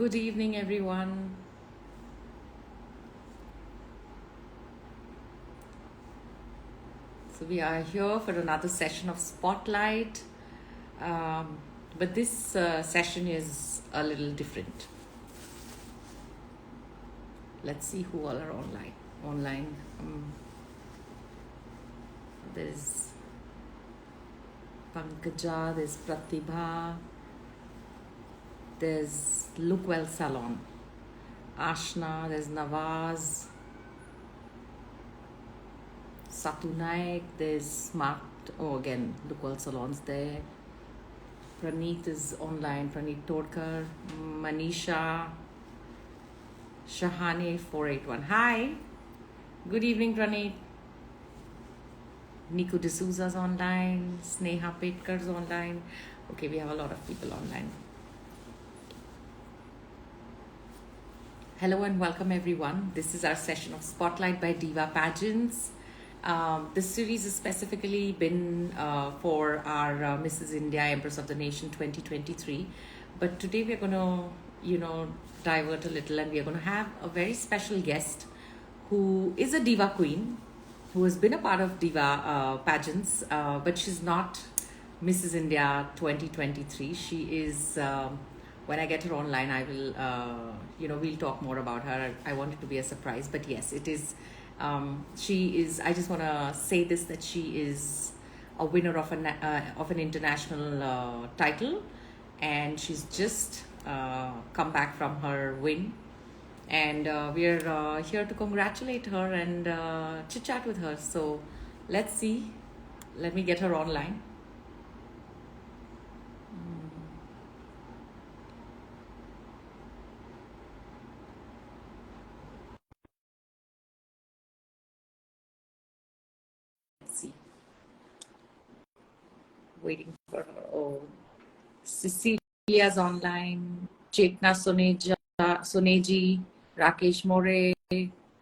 Good evening, everyone. So, we are here for another session of Spotlight, um, but this session is a little different. Let's see who all are online. Online, there's Pankaja, there's Pratibha, there's Lookwell Salon, Ashna, there's Nawaz, Satu Naik, there's Smart. Oh, again, Lookwell Salon's there. Praneet is online. Praneet Todkar, Manisha, Shahane 481. Hi. Good evening, Praneet. Niku D'Souza's online. Sneha Petkar's online. Okay, we have a lot of people online. Hello and welcome, everyone. This is our session of Spotlight by Diva Pageants. This series has specifically been for our Mrs. India Empress of the Nation 2023. But today we're going to, divert a little, and we're going to have a very special guest who is a Diva Queen, who has been a part of Diva Pageants, but she's not Mrs. India 2023. She is, when I get her online, I will, we'll talk more about her. I want it to be a surprise, but yes, it is. She is. I just want to say this, that she is a winner of an international title, and she's just come back from her win, and we're here to congratulate her and chit chat with her. So let's see. Let me get her online. Let's see. Waiting for her. Oh, Cecilia's online. Chetna Soneji, Rakesh More,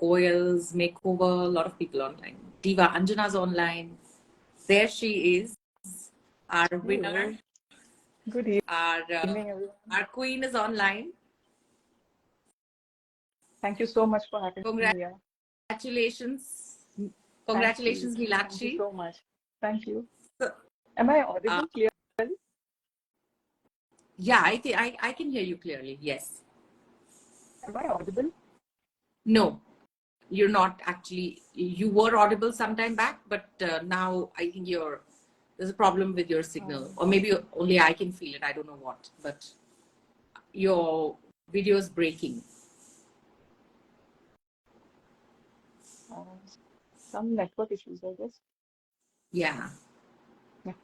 Koyal's Makeover, a lot of people online. Diva Anjana's online. There she is, our winner. Good evening, Our, everyone. our queen is online. Thank you so much for having me here. Congratulations. Thank Congratulations, you. Thank you Nilakshi. so much. Thank you. So, Am I audible clearly? yeah, I can hear you clearly. Yes. Am I audible? No, you're not actually. You were audible sometime back, but now I think there's a problem with your signal, or maybe only I can feel it. I don't know what, but your video is breaking. Some network issues, I guess. Yeah. Yeah.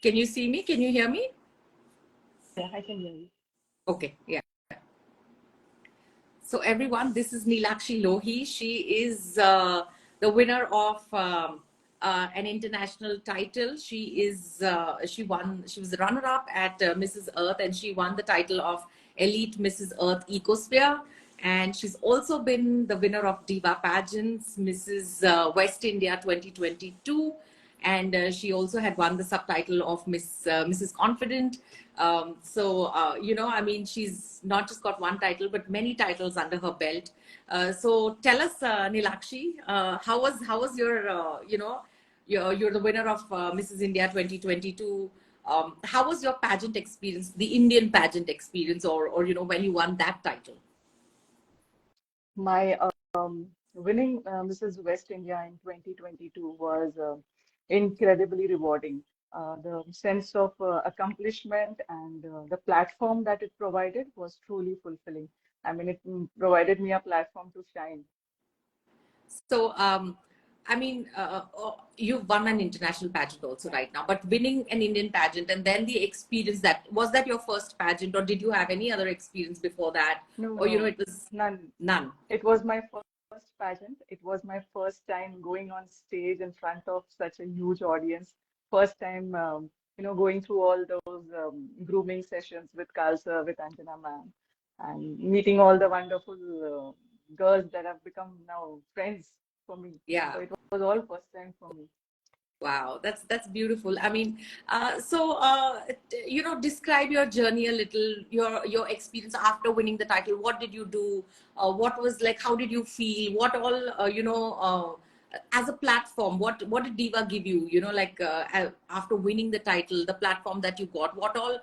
Can you see me? Can you hear me? Yeah, I can hear you. Okay. Yeah. So everyone, this is Nilakshi Lohi. She is the winner of an international title. She was the runner-up at Mrs. Earth, and she won the title of Elite Mrs. Earth Ecosphere. And she's also been the winner of Diva Pageants, Mrs. West India 2022. And she also had won the subtitle of Mrs. Confident. I mean, she's not just got one title, but many titles under her belt. So tell us, Nilakshi, how was your, you're the winner of Mrs. India 2022. How was your pageant experience, the Indian pageant experience, or when you won that title? My winning Mrs. West India in 2022 was incredibly rewarding. The sense of accomplishment and the platform that it provided was truly fulfilling. I mean, it provided me a platform to shine. So, I mean, you've won an international pageant also right now, but winning an Indian pageant and then the experience, was that your first pageant, or did you have any other experience before that? No, Or, no, it was none. none. It was my first pageant. It was my first time going on stage in front of such a huge audience. First time, going through all those grooming sessions with Kalsa, with Anjana ma'am, and meeting all the wonderful girls that have become now friends for me. Yeah. So it was all first time for me. Wow, that's beautiful. I mean, describe your journey a little, your experience after winning the title. What did you do? What was like? How did you feel? What all, as a platform, what did Diva give you? After winning the title, the platform that you got, what all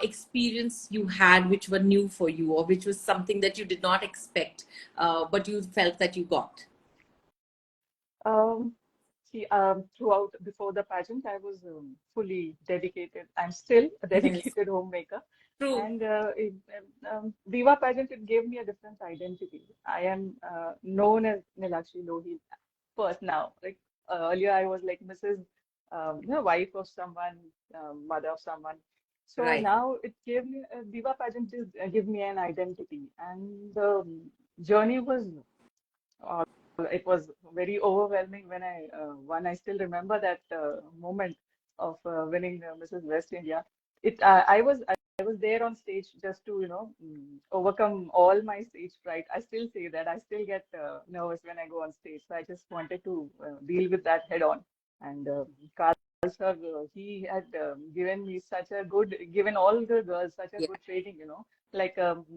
experience you had, which were new for you, or which was something that you did not expect, but you felt that you got. Um, Throughout before the pageant, I was fully dedicated. I'm still a Yes, dedicated homemaker. true. And Diva pageant, it gave me a different identity. I am known as Nilakshi Lohi first now. Like earlier, I was like Mrs. Wife of someone, mother of someone. So Right. now it gave me Diva pageant is give me an identity, and the journey was uh, it was very overwhelming when I won. I still remember that moment of winning Mrs. West India. I was there on stage just to overcome all my stage fright. I still say that I still get nervous when I go on stage. So I just wanted to deal with that head on. And Carl sir, he had given me given all the girls such a Yeah. good training. Like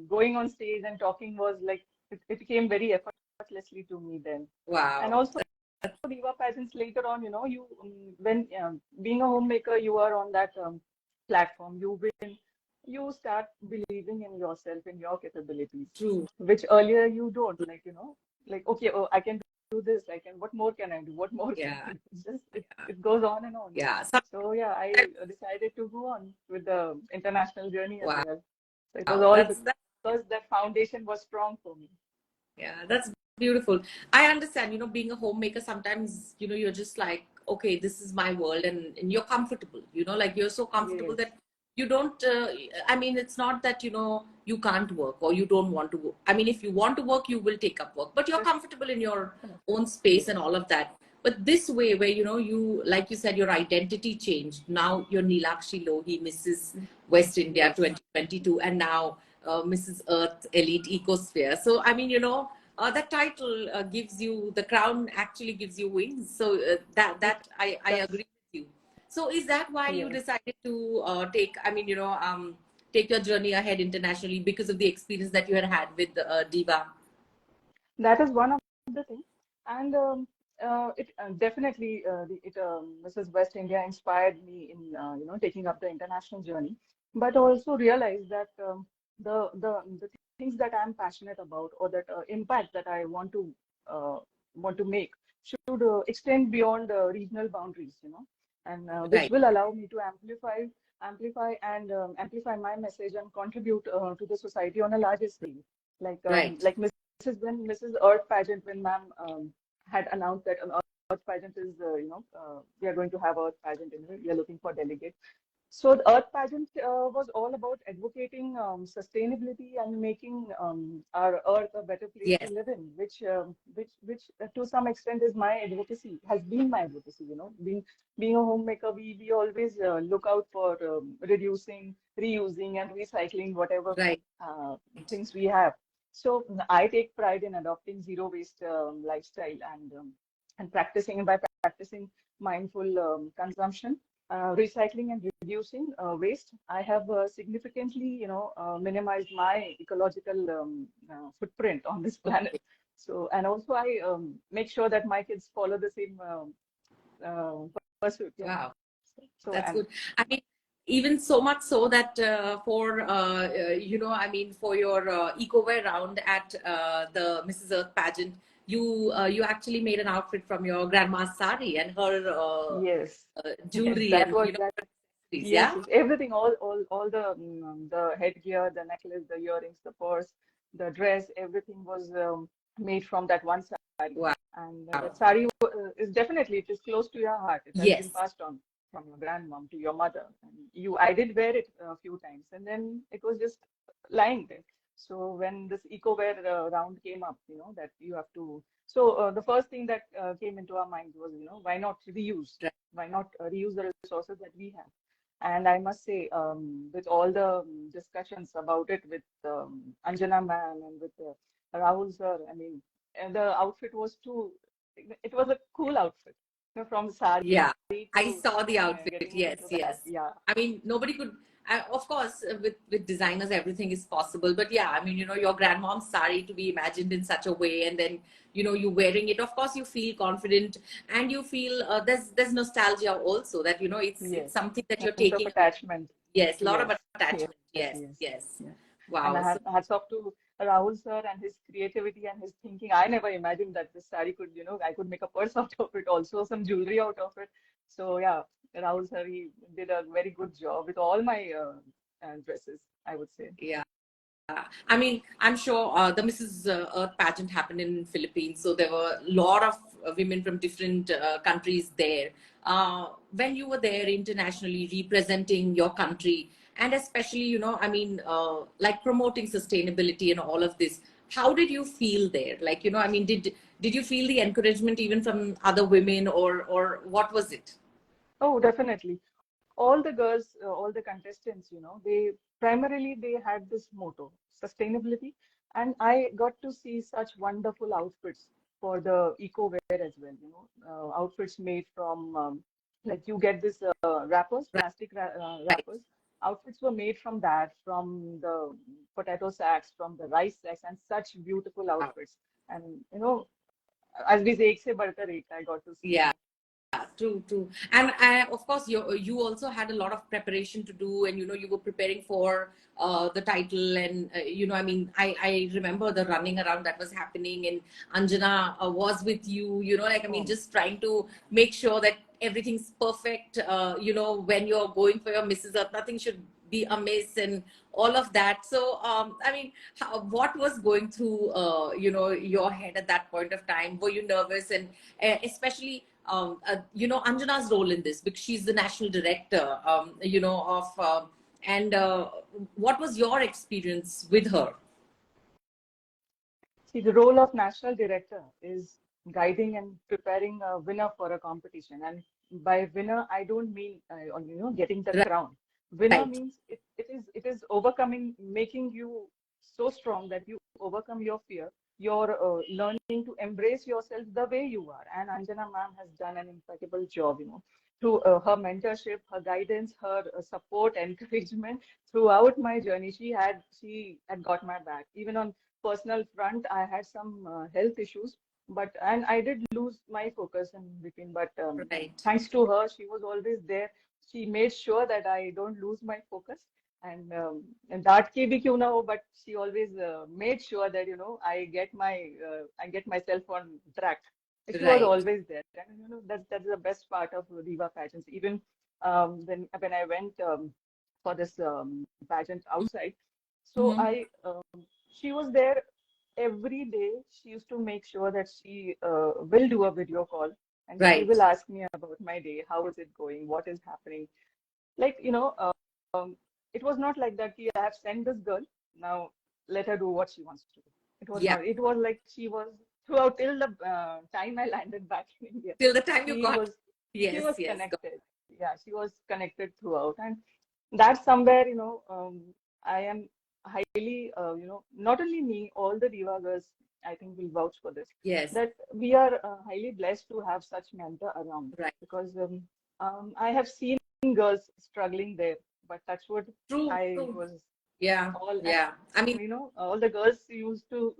going on stage and talking was like it came very effortlessly to me then. And Wow. also Diva pageants later on, you when being a homemaker, you are on that platform. You win, you start believing in yourself, in your capabilities, True. which earlier you don't. Like okay, oh, I can do this. I can. What more can I do? What more can I Yeah. do? It goes on and on. Yeah. So yeah, I decided to go on with the international journey as Wow. well. So it was all because that foundation was strong for me. Yeah, that's beautiful. I understand, being a homemaker, sometimes, you're just like, okay, this is my world, and you're comfortable, like you're so comfortable Yes. that you don't, I mean, it's not that, you can't work or you don't want to work. I mean, if you want to work, you will take up work, but you're comfortable in your Correct. own space and all of that. But this way, where, like you said, your identity changed. Now you're Nilakshi Lohi, Mrs. West India Yes. 2022, and now Mrs. Earth Elite Ecosphere. So, I mean, that title gives you the crown, actually gives you wings. So It I does. agree with you. So is that why you Yes. decided to take your journey ahead internationally, because of the experience that you had with Diva? That is one of the things. And it definitely Mrs. West India inspired me in taking up the international journey, but also realized that the things that I'm passionate about or that impact that I uh, want to make should extend beyond regional boundaries, and which Right, will allow me to amplify my message and contribute to the society on a larger scale, right, like when Mrs. Earth pageant, when ma'am had announced that Earth pageant is, we are going to have Earth pageant, and we are looking for delegates. So the Earth pageant was all about advocating sustainability and making our Earth a better place to yes, live in, which to some extent is my advocacy, has been my advocacy. Being a homemaker, we always look out for reducing, reusing, and recycling whatever right, things we have. So I take pride in adopting zero waste lifestyle and practicing by practicing mindful consumption, recycling and reducing waste. I have significantly, minimized my ecological footprint on this planet. So, and also I make sure that my kids follow the same pursuit. Yeah. wow. So, That's and good. I mean, even so much so that for your eco-wear round at the Mrs. Earth pageant, you actually made an outfit from your grandma's sari and her yes, yes, jewelry that and was that. accessories. Yes, Yeah. yes, everything, all the headgear, the necklace, the earrings, the purse, the dress, everything was made from that one sari. Wow. And that sari is definitely, it is close to your heart. It has been Yes. passed on from your grandmom to your mother. And I did wear it a few times, and then it was just lying there. So when this eco-wear round came up, that you have to. So the first thing that came into our minds was, why not reuse? Right. Why not reuse the resources that we have? And I must say, with all the discussions about it with Anjana ma'am and with Rahul sir, I mean, and the outfit was it was a cool outfit. from sari Yeah, I to saw the outfit. getting it Yes, into that. yes. Yeah. I mean, nobody could. Of course, with designers, everything is possible. But yeah, I mean, your grandmom's sari to be imagined in such a way, and then you wearing it. Of course, you feel confident, and you feel there's nostalgia also that it's Yes. something that you're Sense of taking. attachment. Yes, a lot of Yes. Yes. attachment. Yes, Yes. yes. Yeah. And Wow. I So hats off to Rahul sir and his creativity and his thinking. I never imagined that this saree could, I could make a purse out of it, also some jewelry out of it. So yeah, Rahul sir, he did a very good job with all my dresses, I would say. yeah. I mean, I'm sure the Mrs. Earth pageant happened in Philippines, so there were a lot of women from different countries there. When you were there internationally representing your country, and especially, I mean, like promoting sustainability and all of this, how did you feel there? Like, I mean, did you feel the encouragement even from other women, or what was it? Oh, definitely. All the girls, all the contestants, they primarily they had this motto, sustainability, and I got to see such wonderful outfits for the eco wear as well. Outfits made from like you get this wrappers, Right, plastic right. wrappers. Outfits were made from that, from the potato sacks, from the rice sacks, and such beautiful Wow. outfits. And as we say, ek se badkar ek, I got to see. Yeah. True, true. And of course, you also had a lot of preparation to do, and you were preparing for the title, and I mean, I remember the running around that was happening, and Anjana was with you. Like I mean, Oh, just trying to make sure that everything's perfect. When you're going for your Mrs. Earth, nothing should be amiss, and all of that. So, I mean, what was going through your head at that point of time? Were you nervous, and especially Anjana's role in this, because she's the national director, of, and what was your experience with her? see, the role of national director is guiding and preparing a winner for a competition. And by winner, I don't mean getting the Right, crown. Winner right, means it is overcoming, making you so strong that you overcome your fear. You're learning to embrace yourself the way you are. And Anjana ma'am has done an impeccable job, through her mentorship, her guidance, her support, encouragement throughout my journey. She had got my back. Even on personal front, I had some health issues, and I did lose my focus in between. But right, thanks to her, she was always there. She made sure that I don't lose my focus. And that ke bhi kyun na ho, but she always made sure that I get myself on track. She was right. always there, and that's the best part of Diva pageants. Even when I went for this pageant outside, so Mm-hmm. I she was there every day. She used to make sure that she will do a video call and she Right, will ask me about my day, how is it going, what is happening. Like, um, it was not like that. I have sent this girl, now let her do what she wants to do. It was yeah. not. It was like she was throughout till the time I landed back in India. Till the time you She got, was she yes, was yes, got, connected. Yeah, she was connected throughout, and that's somewhere I am highly not only me, all the diva girls I think will vouch for this, yes, that we are highly blessed to have such mentor around, right. because I have seen girls struggling there, but that's what True, I true. was Yeah, all. yeah. I mean, All the girls used to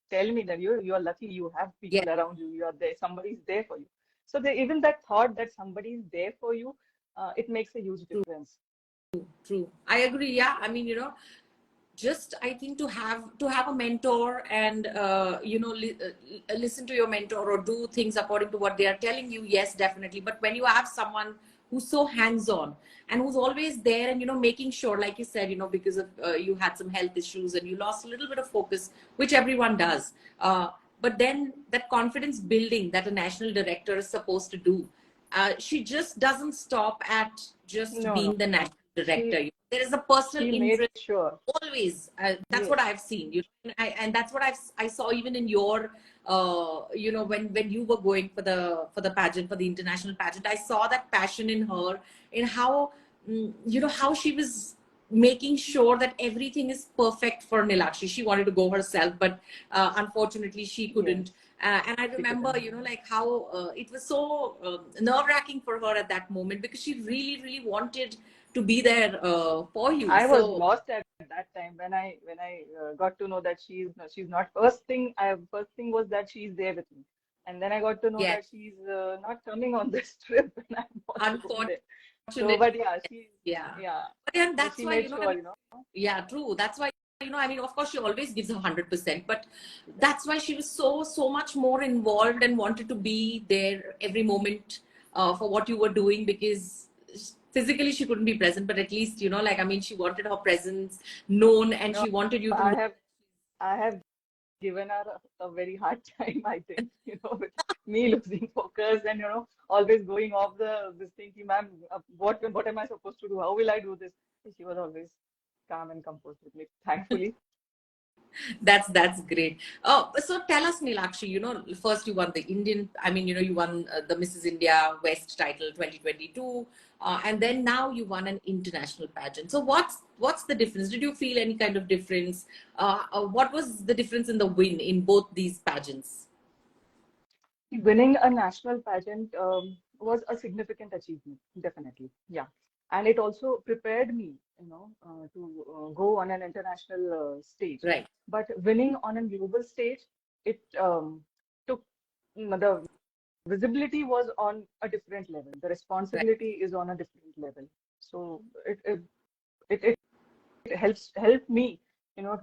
tell me that you are lucky, you have yeah, people around you, you are there, somebody is there for you. So even that thought that somebody is there for you, it makes a huge true, difference. true. I agree. Yeah. I mean, just I think to have a mentor, and listen to your mentor or do things according to what they are telling you, yes, definitely. But when you have someone who's so hands on and who's always there, and making sure, like you said, because of you had some health issues and you lost a little bit of focus, which everyone does, but then that confidence building that a national director is supposed to do, she just doesn't stop at just No, no, being the no. national director. She There is a personal she made interest sure. always. That's what Yes. I've seen, and that's what I saw even in your when you were going for the pageant, for the international pageant. I saw that passion in her, in how how she was making sure that everything is perfect for Nilakshi. She wanted to go herself, but unfortunately she couldn't. Yes, And I she remember, couldn't. like how it was so nerve-wracking for her at that moment, because she really, really wanted to be there for you. I was So lost at that time when I got to know that she's not. First thing was that she's there with me, and then I got to know yeah, that she's not coming on this trip, and I'm not going there. So, unfortunately, but yeah, yeah. yeah, But then but that's she why, made I sure, mean, yeah, true. That's why, I mean, of course, she always gives 100%, but that's why she was so much more involved and wanted to be there every moment for what you were doing, because physically she couldn't be present, but at least, like, I mean, she wanted her presence known, and no, she wanted you to I know. have I have given her a very hard time, I think, with me losing focus and always going off this thinking, ma'am, what am I supposed to do? How will I do this? She was always calm and composed with me, thankfully. That's great. Oh, so tell us, Nilakshi. First you won the Indian. I mean, you won the Mrs. India West title 2022, and then now you won an international pageant. So what's the difference? Did you feel any kind of difference? What was the difference in the win in both these pageants? Winning a national pageant was a significant achievement, definitely. Yeah. And it also prepared me, to go on an international stage. Right, But winning on a global stage, it took the visibility was on a different level. The right. responsibility is on a different level. So it helped me,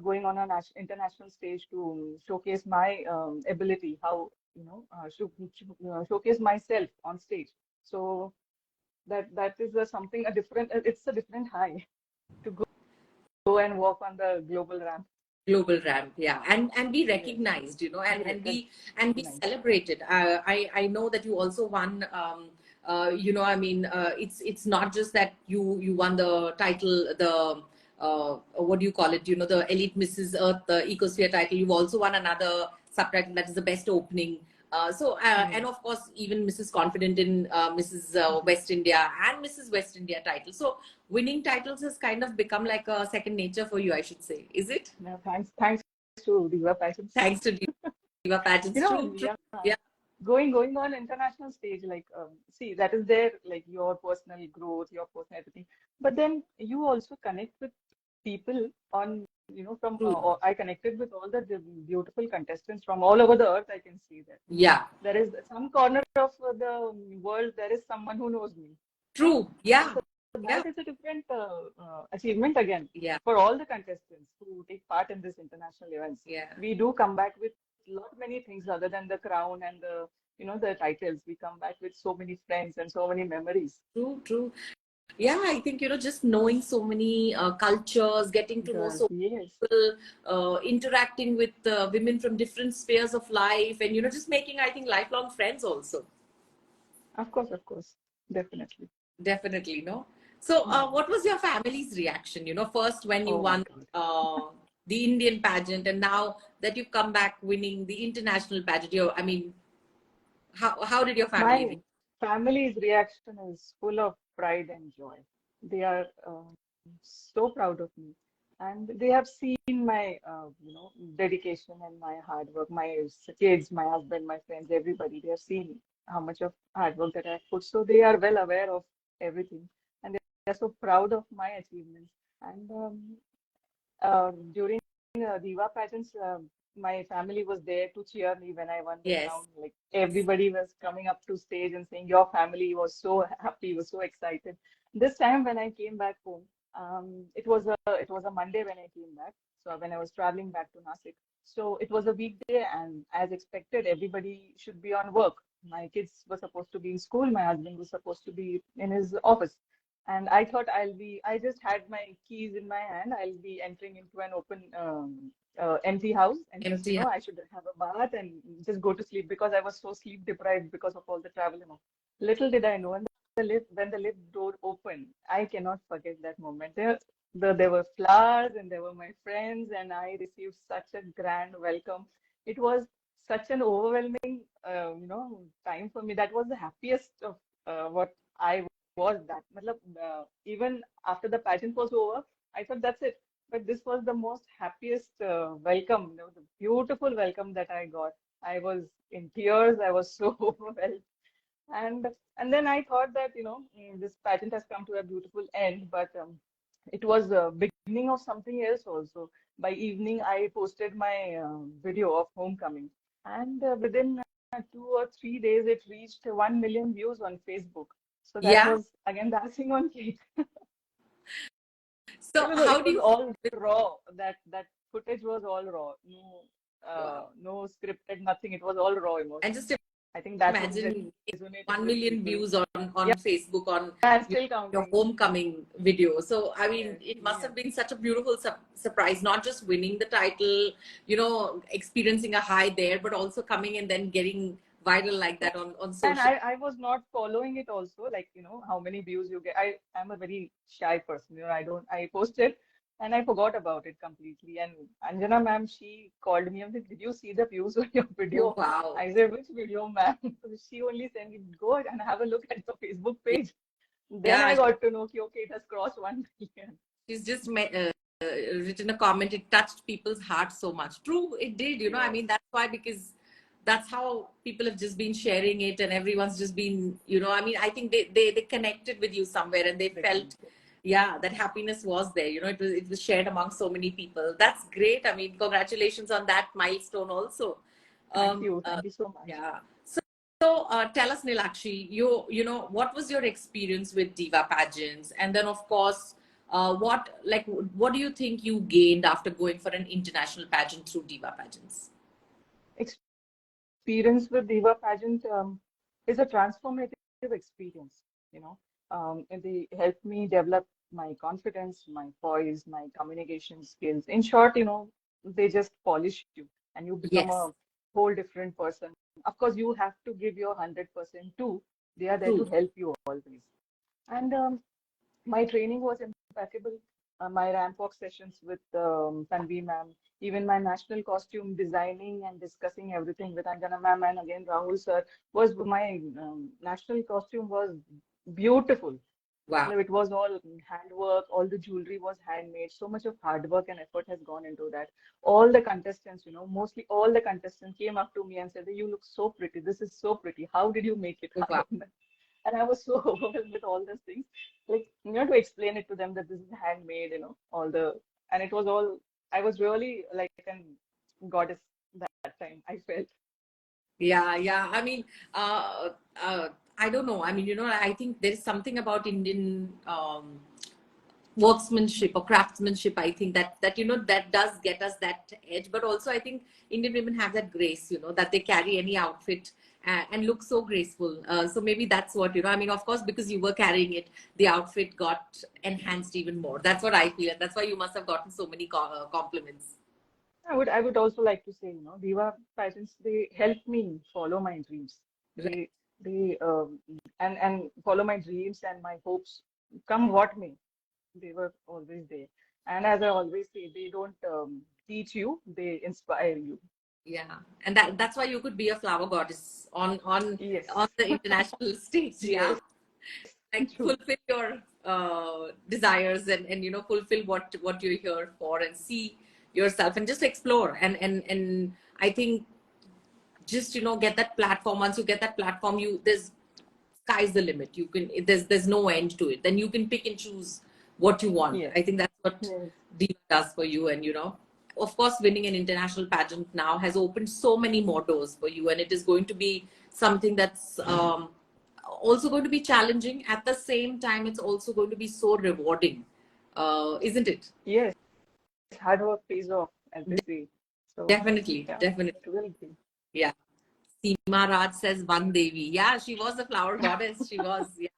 going on an international stage to showcase my ability, how showcase myself on stage. So that is something a different. It's a different high to go and walk on the global ramp. Global ramp, yeah, and be Yes, recognized, be and be recognized. celebrated. I know that you also won. I mean, it's not just that you won the title, the what do you call it? The Elite Mrs. Earth, the Ecosphere title. You've also won another subtitle, that is the Best Opening. And Yes. of course, even Mrs. Confident in Mrs. Mhm. West India and Mrs. West India title. So winning titles has kind of become like a second nature for you, I should say. Is it? No, thanks to Diva Pageants. Thanks to Diva Pageants. True, true. Yeah, Yeah, going on international stage, like see, that is there, like your personal growth, your personal everything. But then you also connect with people on, from true. I connected with all the beautiful contestants from all over the earth. I can see that. Yeah, There is some corner of the world, there is someone who knows me. Huh? true. Yeah, So yeah, that is a different achievement again yeah, for all the contestants who take part in this international events. yeah. We do come back with lot many things other than the crown and the titles. We come back with so many friends and so many memories. True, true. Yeah, I think, just knowing so many cultures, getting to know Girls, so yes, many people, interacting with women from different spheres of life, and, just making, I think, lifelong friends also. of course, definitely. Definitely, no? So, Yeah. what was your family's reaction? First when you Oh my won God. uh, the Indian pageant, and now that you've come back winning the international pageant, I mean, how did your family My react? family's reaction is full of pride and joy. They are so proud of me, and they have seen my, dedication and my hard work. My kids, my husband, my friends, everybody. They have seen how much of hard work that I've put. So they are well aware of everything, and they are so proud of my achievements. And during Diva pageants, my family was there to cheer me when I won the crown. Yes, Like everybody was coming up to stage and saying, "Your family was so happy, was so excited." This time when I came back home, it was a Monday when I came back. So when I was traveling back to Nasik, so it was a weekday, and as expected, everybody should be on work. My kids were supposed to be in school. My husband was supposed to be in his office. And I thought I just had my keys in my hand. I'll be entering into an open, empty house and just, empty. I should have a bath and just go to sleep because I was so sleep deprived because of all the travel and all. Little did I know, when the lift door opened, I cannot forget that moment. There were flowers and there were my friends, and I received such a grand welcome. It was such an overwhelming, time for me. That was the happiest of what I was that. Matlab, even after the pageant was over, I thought that's it. But this was the most happiest welcome, the beautiful welcome that I got. I was in tears. I was so overwhelmed. And and then I thought that, this pageant has come to a beautiful end, but it was a beginning of something else also. By evening, I posted my video of homecoming, and within 2 or 3 days, it reached 1 million views on Facebook. So that Yeah. was again the icing on cake. So It how do was you all feel? raw. That footage was all raw. No, Wow. no scripted, nothing. It was all raw And emotions. just I think that one imagine resonated 1 with million people. views on Yeah, Facebook on and your, still your counting. homecoming video. So I mean, Yes, it must yes, have been such a beautiful surprise, not just winning the title, experiencing a high there, but also coming and then getting viral like yeah. that on And social. I was not following it also, like, how many views you get. I'm a very shy person, I posted and I forgot about it completely. And Anjana ma'am, she called me and said, did you see the views on your Oh video? wow. I said, which video, ma'am? She only said, go and have a look at the Facebook page. Then I Yeah, got to know, okay, it has crossed 1 million. she's just written a comment. It touched people's hearts so much. True, it did. I Yes, mean, that's why, because that's how people have just been sharing it, and everyone's just been, I mean, I think they connected with you somewhere, and they felt, definitely. yeah, that happiness was there. It was shared among so many people. That's great. I mean, congratulations on that milestone also. Thank Um, you. uh, Thank you so much. yeah. So tell us, Nilakshi, what was your experience with Diva pageants? And then, of course, what do you think you gained after going for an international pageant through Diva pageants? Experience with Diva pageant is a transformative experience, and they helped me develop my confidence, my poise, my communication skills. In short, they just polish you and you become Yes, a whole different person. Of course, you have to give your 100% too. They are there to true. help you always. And my training was impeccable. My ramp walk sessions with Tanvi ma'am, even my national costume designing and discussing everything with Anjana ma'am and again Rahul sir was my national costume was beautiful. Wow. It was all handwork, all the jewelry was handmade. So much of hard work and effort has gone into that. All the contestants, mostly all the contestants came up to me and said, "You look so pretty. This is so pretty. How did you make it?" Oh, wow. And I was so overwhelmed with all those things, like, to explain it to them that this is handmade, and it was all, I was really like a goddess that time, I felt. Yeah, yeah. I mean, I don't know. I mean, I think there's something about Indian workmanship or craftsmanship. I think that does get us that edge, but also I think Indian women have that grace, that they carry any outfit and look so graceful. So maybe that's what, I mean, of course, because you were carrying it, the outfit got enhanced even more. That's what I feel, and that's why you must have gotten so many compliments. I would also like to say, Diva pageants, they helped me follow my dreams. Right. They and follow my dreams and my hopes, come what may. They were always there. And as I always say, they don't teach you, they inspire you. Yeah, and that's why you could be a flower goddess on Yes, the international stage. Yeah, yes, like true. fulfill your desires and fulfill what you're here for, and see yourself and just explore, and I think just get that platform. Once you get that platform, there's sky's the limit. You can there's no end to it. Then you can pick and choose what you want. Yes, I think that's what yes. Diva does for you. And of course, winning an international pageant now has opened so many more doors for you, and it is going to be something that's also going to be challenging. At the same time, it's also going to be so rewarding, isn't it? Yes, hard work pays off, as they say. So, Definitely, yeah, definitely. it will be. Yeah. Seema Raj says Van Devi. Yeah, she was the flower goddess. She was. Yeah.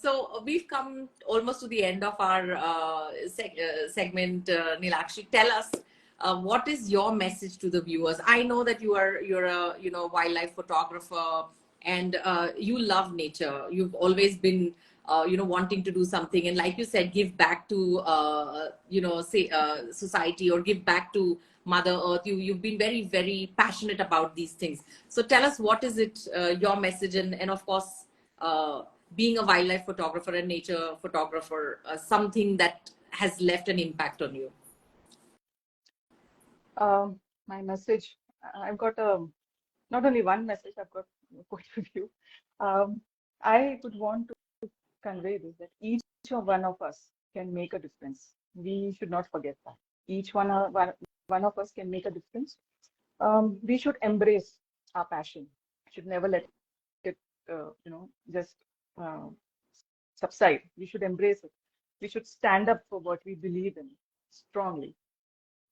So we've come almost to the end of our segment. Nilakshi, tell us what is your message to the viewers. I know that you're a wildlife photographer, and you love nature. You've always been wanting to do something, and like you said, give back to say society, or give back to Mother Earth. You've been very, very passionate about these things. So tell us, what is it, your message, and of course, being a wildlife photographer and nature photographer, something that has left an impact on you? My message, I've got not only one message, I've got quite a few. Um, I would want to convey this that each one of us can make a difference. We should not forget that. Each one of us can make a difference. We should embrace our passion. Should never let it, just uh, subside. We should embrace it. We should stand up for what we believe in strongly,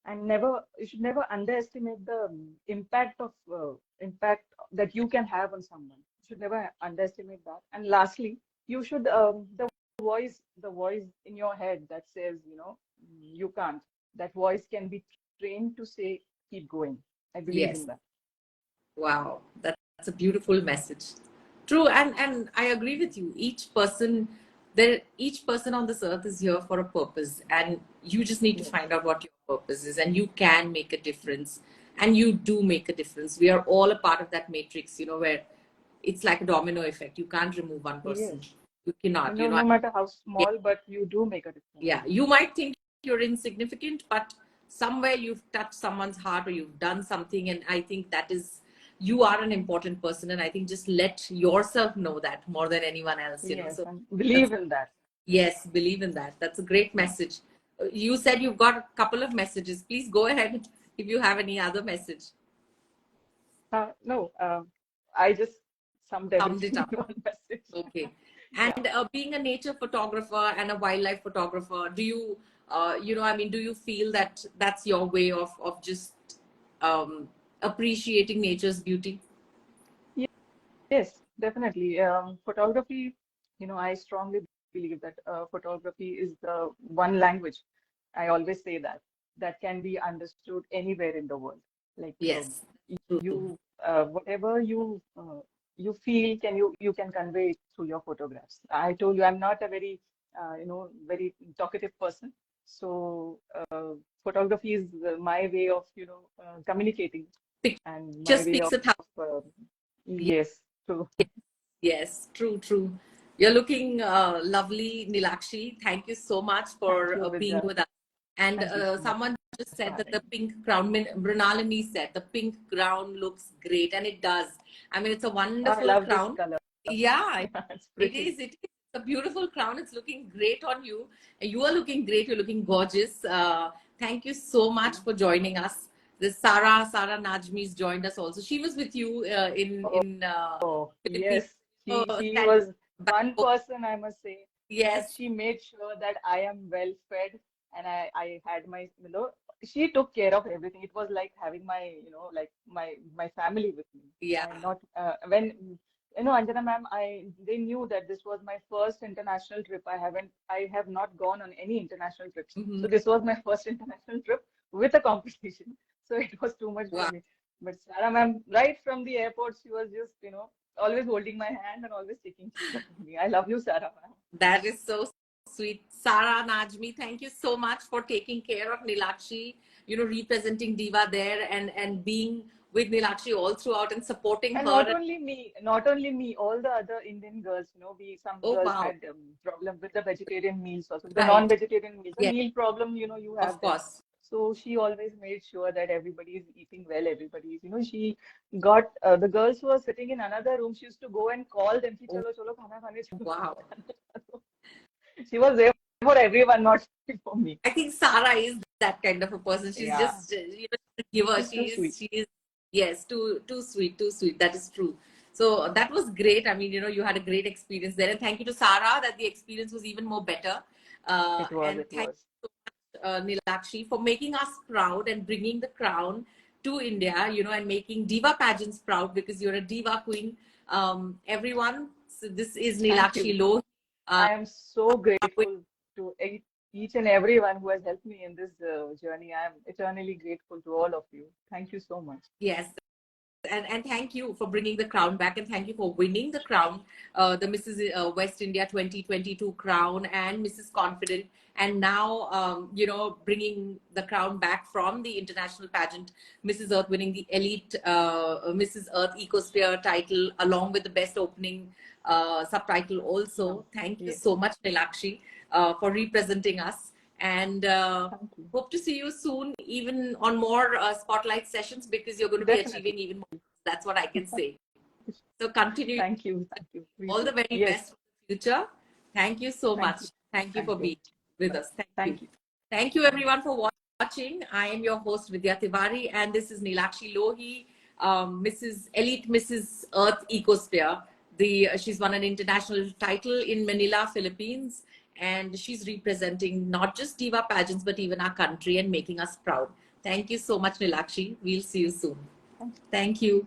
and never you should never underestimate the impact that you can have on someone. You should never underestimate that. And lastly, you should the voice in your head that says, you can't. That voice can be trained to say, keep going. I believe in Yes. that. Wow, that's a beautiful message. True, and I agree with you. Each person on this earth is here for a purpose, and you just need to Yes. find out what your purpose is, and you can make a difference, and you do make a difference. We are all a part of that matrix, where it's like a domino effect. You can't remove one person. Yes. You cannot, No matter how small, but you do make a difference. yeah, you might think you're insignificant, but somewhere you've touched someone's heart or you've done something. And I think that is, you are an important person. And I think just let yourself know that more than anyone else. Yes, So and that's, believe in that. yes, believe in that. That's a great message. You said you've got a couple of messages. Please go ahead if you have any other message. No, I just summed Summed it everything up. in one message. Okay. Yeah. And being a nature photographer and a wildlife photographer, do you, I mean, do you feel that that's your way of just um, appreciating nature's beauty? Yes, definitely. Photography, I strongly believe that photography is the one language. I always say that can be understood anywhere in the world. Like Yes. True. you, whatever you feel, you can convey it through your photographs. I told you I'm not a very talkative person, so photography is my way of communicating and Picture my way speaks of a thousand. yes. True. Yes, true, true. You're looking lovely, Nilakshi. Thank you so much Thank for you, being Vidya. with us. And Thank you so much someone just for said that having the me. pink crown, Brunalini said, the pink crown looks great, and it does. I mean, it's a I wonderful love this crown. color. Yeah, It's it pretty. is. It is a beautiful crown. It's looking great on you. You are looking great. You're looking gorgeous. Thank you so much for joining us. This Sarah Najmi's joined us also. She was with you in Oh, Philippines. yes. She Stand was back one home. person, I must say, that Yes. she made sure that I am well fed and I had she took care of everything. It was like having like my family with me. Yeah. And not when Anjana ma'am, they knew that this was my first international trip. I have not gone on any international trips. Hmm. So this was my first international trip with a competition. So it was too much for Wow. me. But Sarah ma'am, right from the airport, she was just, always holding my hand and always taking care of me. I love you, Sarah ma'am. That is so sweet. Sarah Najmi, thank you so much for taking care of Nilakshi, representing Diva there and being with Nilakshi all throughout and supporting And her. not only me, all the other Indian girls, some Oh, girls wow. had problem with the vegetarian meals also, the Right. non-vegetarian meals, the Yes, meal problem, you have of them. course. So she always made sure that everybody is eating well, she got the girls who were sitting in another room, she used to go and call them, ki, Oh, chalo, chalo, khana khane chalo. wow. She was there for everyone, not for me. I think Sarah is that kind of a person. She's Yeah, just, a giver. she's too sweet. Yes, too sweet, too sweet. That is true. So that was great. I mean, you had a great experience there. And thank you to Sarah that the experience was even more better. And It thank was. you so much, Nilakshi, for making us proud and bringing the crown to India, and making Diva Pageants proud because you're a Diva queen. Everyone, so this is Thank you. Nilakshi Lohi. I am so grateful to each and everyone who has helped me in this journey. I am eternally grateful to all of you. Thank you so much. Yes, and thank you for bringing the crown back, and thank you for winning the crown, the Mrs. West India 2022 crown and Mrs. Confident, and now bringing the crown back from the international pageant, Mrs. Earth winning the elite Mrs. Earth Ecosphere title along with the best opening subtitle Yeah. also. Thank you Yes. so much, Nilakshi, for representing us. And Thank you. hope to see you soon, even on more spotlight sessions, because you're going to be Definitely. achieving even more. That's what I can say. So continue. Thank you. Thank you. We All will. the very Yes. best for the future. Thank you so Thank much. you. Thank you Thank for you. being with Bye. us. Thank you. Thank you. Thank you everyone for watching. I am your host Vidya Tiwari, and this is Nilakshi Lohi, Mrs. Earth Ecosphere. She's won an international title in Manila, Philippines, and she's representing not just Diva Pageants but even our country and making us proud. Thank you so much, Nilakshi. We'll see you soon. Thank you. Thank you.